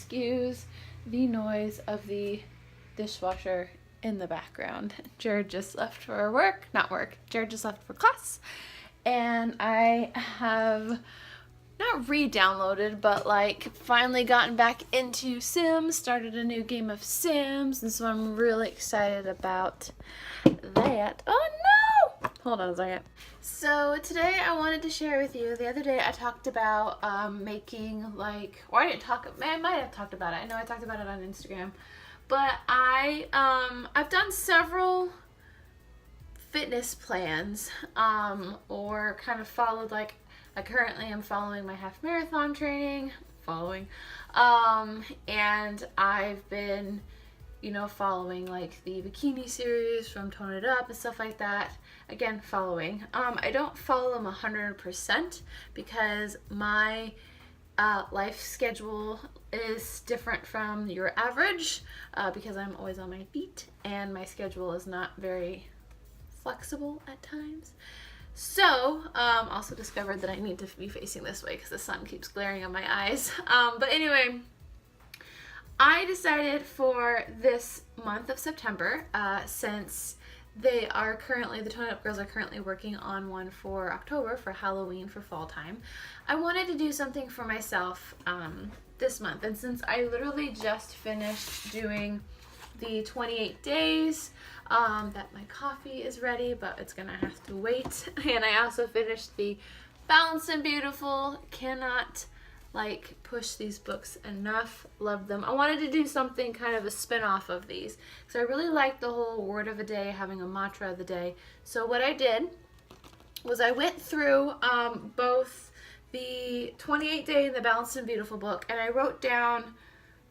excuse the noise of the dishwasher in the background. Jared just left for work, not work, Jared just left for class, and I have not re-downloaded, but like finally gotten back into Sims, started a new game of Sims, and so I'm really excited about that. Oh no! Hold on a second. So today I wanted to share with you, the other day I talked about making like, or I might have talked about it. I know I talked about it on Instagram, but I've done several fitness plans, or kind of followed, like I currently am following my half marathon training, and I've been, following like the bikini series from Tone It Up and stuff like that. Again, following. I don't follow them 100% because my life schedule is different from your average, because I'm always on my feet and my schedule is not very flexible at times. So, also discovered that I need to be facing this way because the sun keeps glaring on my eyes. But anyway, I decided for this month of September, since the Tone It Up girls are currently working on one for October, for Halloween, for fall time, I wanted to do something for myself this month. And since I literally just finished doing the 28 days, that my coffee is ready, but it's gonna have to wait. And I also finished the Balanced and Beautiful. Cannot push these books enough. Love them. I wanted to do something kind of a spin-off of these, so I really liked the whole word of a day, having a mantra of the day. So what I did was I went through both the 28 day and the Balanced and Beautiful book, and I wrote down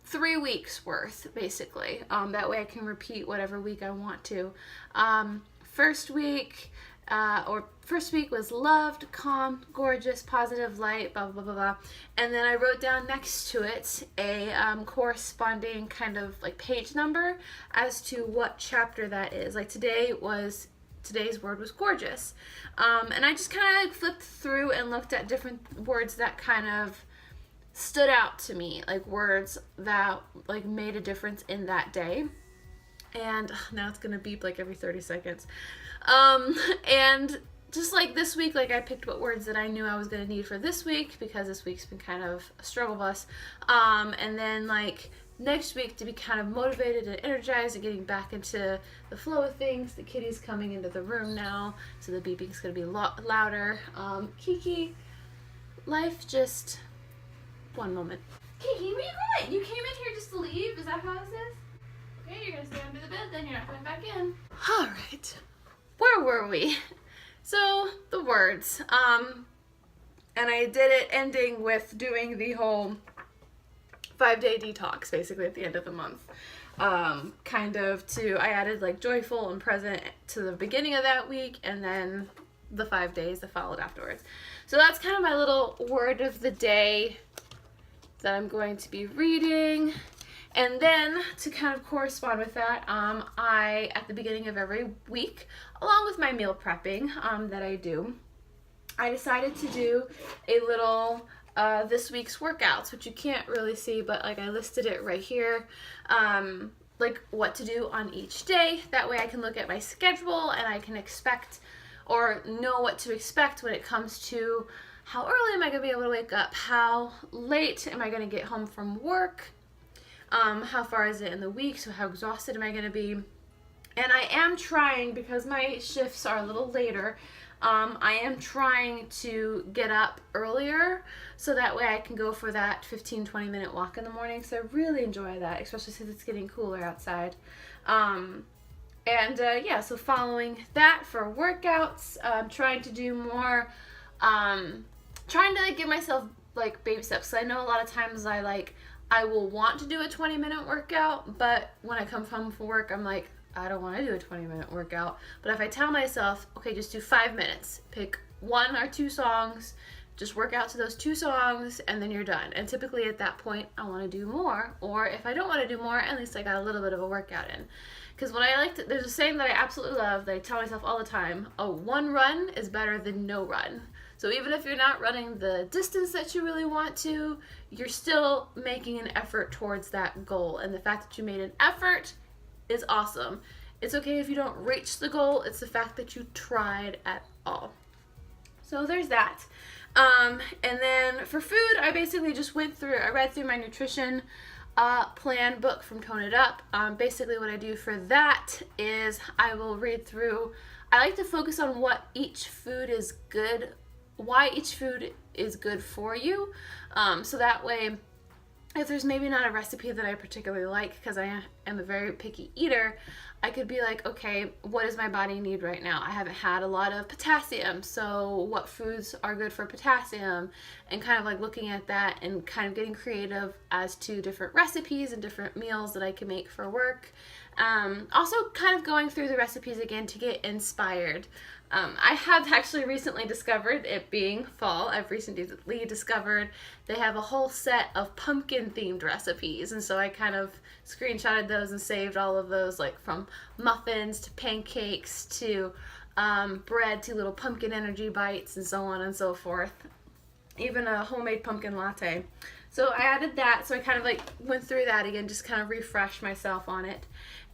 3 weeks worth, basically. That way I can repeat whatever week I want to. First week was loved, calm, gorgeous, positive, light, blah, blah, blah, blah. And then I wrote down next to it a corresponding kind of like page number as to what chapter that is. Like today's word was gorgeous. And I just kind of flipped through and looked at different words that kind of stood out to me, like words that like made a difference in that day. And now it's gonna beep like every 30 seconds. And just like this week, like I picked what words that I knew I was gonna need for this week, because this week's been kind of a struggle bus. And then like next week, to be kind of motivated and energized and getting back into the flow of things. The kitty's coming into the room now, so the beeping's gonna be louder. Kiki, life just... One moment. Kiki, where you going? You came in here just to leave? Is that how this is? Okay, you're gonna stay under the bed then, you're not coming back in. Alright. Where were we? So, the words. And I did it ending with doing the whole 5-day detox, basically, at the end of the month. I added like joyful and present to the beginning of that week, and then the 5 days that followed afterwards. So that's kind of my little word of the day that I'm going to be reading. And then to kind of correspond with that, I, at the beginning of every week, along with my meal prepping that I do, I decided to do a little this week's workouts, which you can't really see, but like I listed it right here, like what to do on each day. That way I can look at my schedule and I can expect or know what to expect when it comes to how early am I going to be able to wake up? How late am I going to get home from work? How far is it in the week? So how exhausted am I going to be? And I am trying, because my shifts are a little later, I am trying to get up earlier so that way I can go for that 15-20 minute walk in the morning. So I really enjoy that, especially since it's getting cooler outside. So following that for workouts, trying to do more, trying to give myself baby steps. So I know a lot of times I will want to do a 20-minute workout, but when I come home from work, I'm like, I don't want to do a 20-minute workout. But if I tell myself, okay, just do 5 minutes, pick 1 or 2 songs, just work out to those 2 songs, and then you're done. And typically at that point, I want to do more. Or if I don't want to do more, at least I got a little bit of a workout in. Because there's a saying that I absolutely love that I tell myself all the time: 1 run is better than no run. So even if you're not running the distance that you really want to, you're still making an effort towards that goal. And the fact that you made an effort is awesome. It's okay if you don't reach the goal. It's the fact that you tried at all. So there's that. And then for food, I basically just I read through my nutrition plan book from Tone It Up. Basically what I do for that is I will read through, I like to focus on what each food is good, why each food is good for you. So that way, if there's maybe not a recipe that I particularly like, because I am a very picky eater, I could be like, okay, what does my body need right now? I haven't had a lot of potassium, so what foods are good for potassium? And kind of like looking at that and kind of getting creative as to different recipes and different meals that I can make for work. Also kind of going through the recipes again to get inspired. I have actually recently discovered, it being fall, I've recently discovered they have a whole set of pumpkin themed recipes, and so I kind of screenshotted those and saved all of those, like from muffins to pancakes to bread to little pumpkin energy bites and so on and so forth. Even a homemade pumpkin latte. So I added that, so I kind of like went through that again, just kind of refreshed myself on it.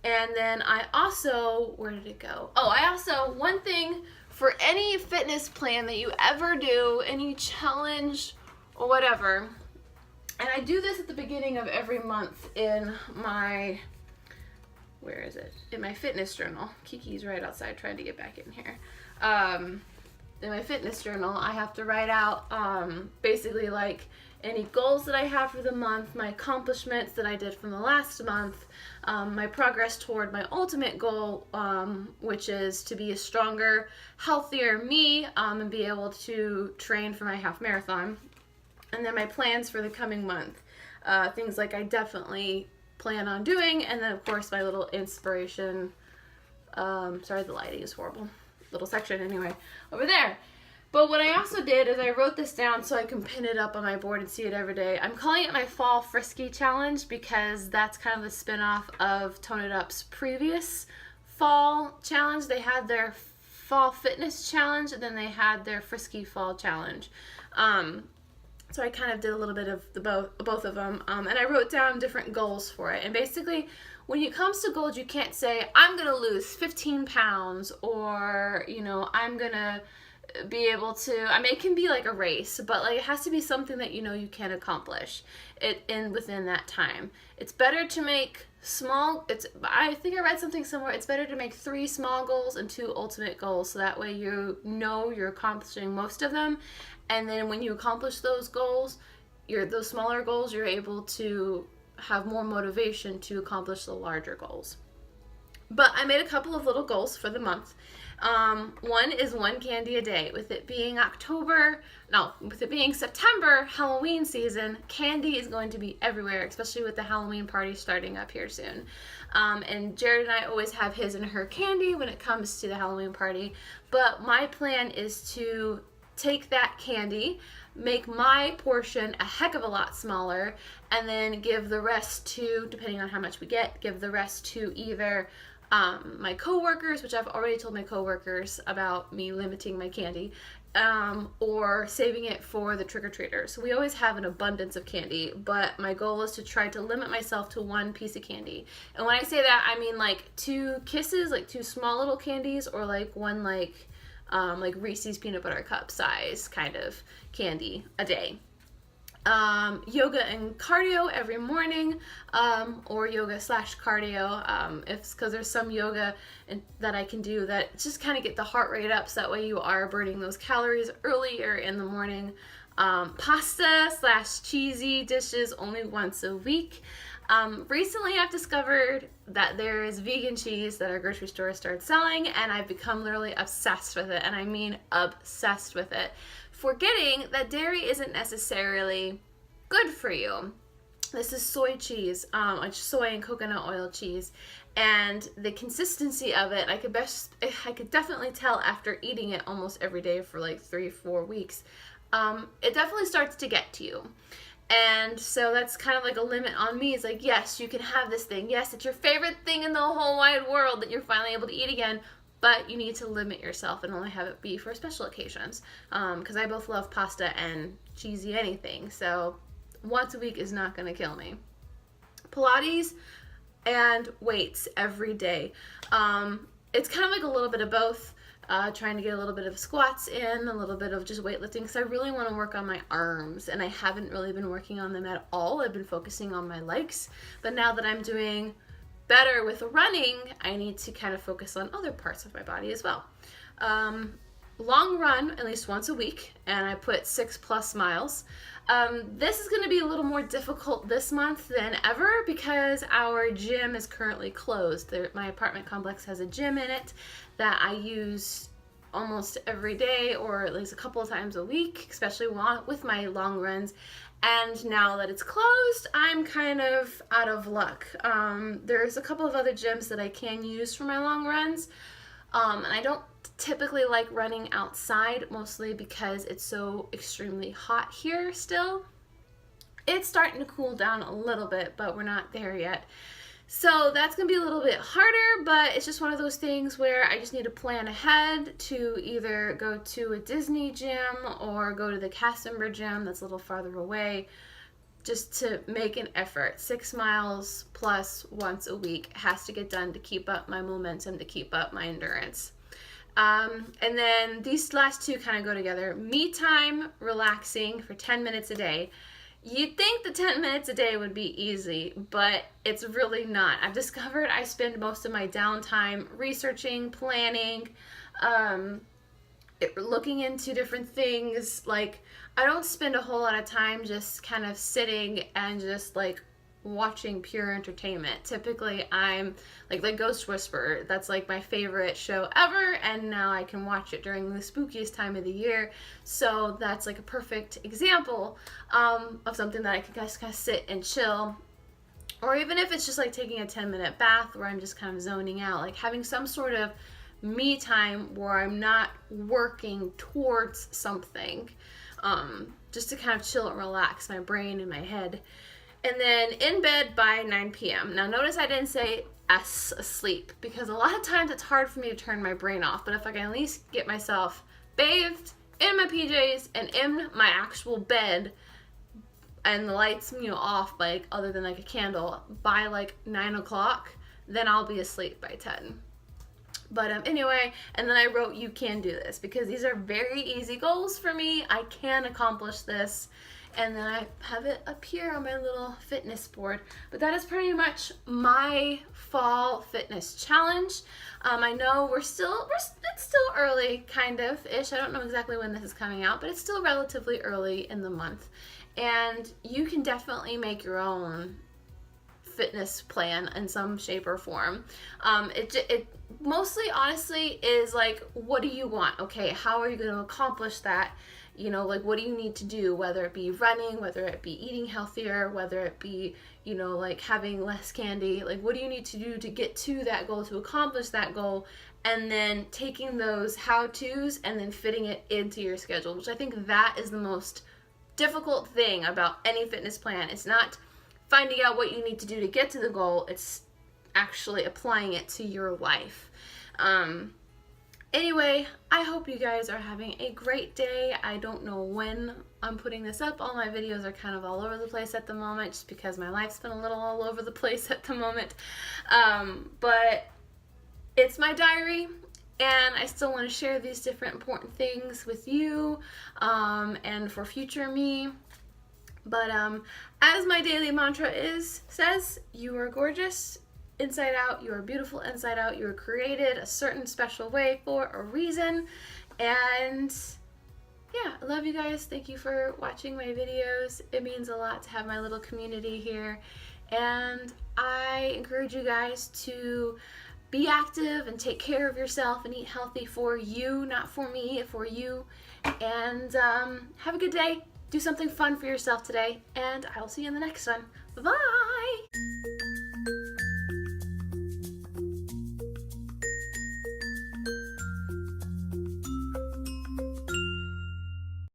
And then I also, where did it go? Oh, I also, one thing for any fitness plan that you ever do, any challenge or whatever, and I do this at the beginning of every month in my, where is it? In my fitness journal. Kiki's right outside trying to get back in here. In my fitness journal, I have to write out basically like any goals that I have for the month, my accomplishments that I did from the last month, my progress toward my ultimate goal, which is to be a stronger, healthier me, and be able to train for my half marathon. And then my plans for the coming month, things like I definitely plan on doing, and then of course my little inspiration, sorry the lighting is horrible, little section anyway, over there. But what I also did is I wrote this down so I can pin it up on my board and see it every day. I'm calling it my Fall Frisky Challenge because that's kind of a spin-off of Tone It Up's previous fall challenge. They had their Fall Fitness Challenge, and then they had their Frisky Fall Challenge. So I kind of did a little bit of both of them, and I wrote down different goals for it. And basically, when it comes to goals, you can't say, I'm going to lose 15 pounds, or, you know, I'm going to be able to, I mean, it can be like a race, but like it has to be something that you know you can accomplish within that time. It's better to make I think I read something somewhere, it's better to make 3 small goals and 2 ultimate goals, so that way you know you're accomplishing most of them, and then when you accomplish those goals, those smaller goals, you're able to have more motivation to accomplish the larger goals. But I made a couple of little goals for the month. One is 1 candy a day. With it being September, Halloween season, candy is going to be everywhere, especially with the Halloween party starting up here soon. And Jared and I always have his and her candy when it comes to the Halloween party. But my plan is to take that candy, make my portion a heck of a lot smaller, and then give the rest to, depending on how much we get, give the rest to either my coworkers, which I've already told my coworkers about me limiting my candy, or saving it for the trick-or-treaters. We always have an abundance of candy, but my goal is to try to limit myself to 1 piece of candy. And when I say that, I mean like 2 kisses, like 2 small little candies, or like 1 like Reese's peanut butter cup size kind of candy a day. Yoga and cardio every morning, or yoga / cardio, because there's some yoga that I can do that just kind of get the heart rate up, so that way you are burning those calories earlier in the morning. Pasta / cheesy dishes only once a week. Recently I've discovered that there is vegan cheese that our grocery store started selling, and I've become literally obsessed with it, and I mean obsessed with it, forgetting that dairy isn't necessarily good for you. This is soy cheese, like soy and coconut oil cheese, and the consistency of it, I could definitely tell after eating it almost every day for like 3-4 weeks. It definitely starts to get to you. And so that's kind of like a limit on me. It's like, yes, you can have this thing. Yes, it's your favorite thing in the whole wide world that you're finally able to eat again, but you need to limit yourself and only have it be for special occasions. Because I both love pasta and cheesy anything, so once a week is not going to kill me. Pilates and weights every day. It's kind of like a little bit of both. Trying to get a little bit of squats in, a little bit of just weightlifting, because I really want to work on my arms, and I haven't really been working on them at all. I've been focusing on my legs, but now that I'm doing better with running, I need to kind of focus on other parts of my body as well. Long run at least once a week, and I put 6+ miles. This is going to be a little more difficult this month than ever because our gym is currently closed. My apartment complex has a gym in it that I use almost every day or at least a couple of times a week, especially with my long runs. And now that it's closed, I'm kind of out of luck. There's a couple of other gyms that I can use for my long runs. And I don't typically like running outside, mostly because it's so extremely hot here still. It's starting to cool down a little bit, but we're not there yet. So that's going to be a little bit harder, but it's just one of those things where I just need to plan ahead to either go to a Disney gym or go to the Cassimber gym that's a little farther away, just to make an effort. 6 miles plus once a week has to get done to keep up my momentum, to keep up my endurance. And then these last two kind of go together. Me time, relaxing for 10 minutes a day. You'd think the 10 minutes a day would be easy, but it's really not. I've discovered I spend most of my downtime researching, planning, looking into different things. Like, I don't spend a whole lot of time just kind of sitting and just like watching pure entertainment. Typically I'm like Ghost Whisperer. That's like my favorite show ever, and now I can watch it during the spookiest time of the year. So that's like a perfect example of something that I can just kind of sit and chill. Or even if it's just like taking a 10-minute bath where I'm just kind of zoning out, like having some sort of me time where I'm not working towards something, just to kind of chill and relax my brain and my head. And then in bed by 9 p.m. Now notice I didn't say asleep, because a lot of times it's hard for me to turn my brain off, but if I can at least get myself bathed, in my PJs, and in my actual bed, and the lights, off, like, other than like a candle, by like 9 o'clock, then I'll be asleep by 10. But anyway, and then I wrote, you can do this, because these are very easy goals for me. I can accomplish this. And then I have it up here on my little fitness board. But that is pretty much my fall fitness challenge. I know it's still early, kind of ish. I don't know exactly when this is coming out, but it's still relatively early in the month. And you can definitely make your own fitness plan in some shape or form. It mostly, honestly, is like, what do you want? Okay, how are you going to accomplish that? Like, what do you need to do, whether it be running, whether it be eating healthier, whether it be, like having less candy, like what do you need to do to get to that goal, to accomplish that goal, and then taking those how-tos and then fitting it into your schedule, which I think that is the most difficult thing about any fitness plan. It's not finding out what you need to do to get to the goal, it's actually applying it to your life. Anyway, I hope you guys are having a great day. I don't know when I'm putting this up. All my videos are kind of all over the place at the moment, just because my life's been a little all over the place at the moment. But it's my diary, and I still want to share these different important things with you, and for future me. But as my daily mantra says, you are gorgeous inside out, you are beautiful inside out, you were created a certain special way for a reason. And yeah, I love you guys. Thank you for watching my videos. It means a lot to have my little community here, and I encourage you guys to be active and take care of yourself and eat healthy for you, not for me, for you. And have a good day. Do something fun for yourself today, and I will see you in the next one. Bye-bye.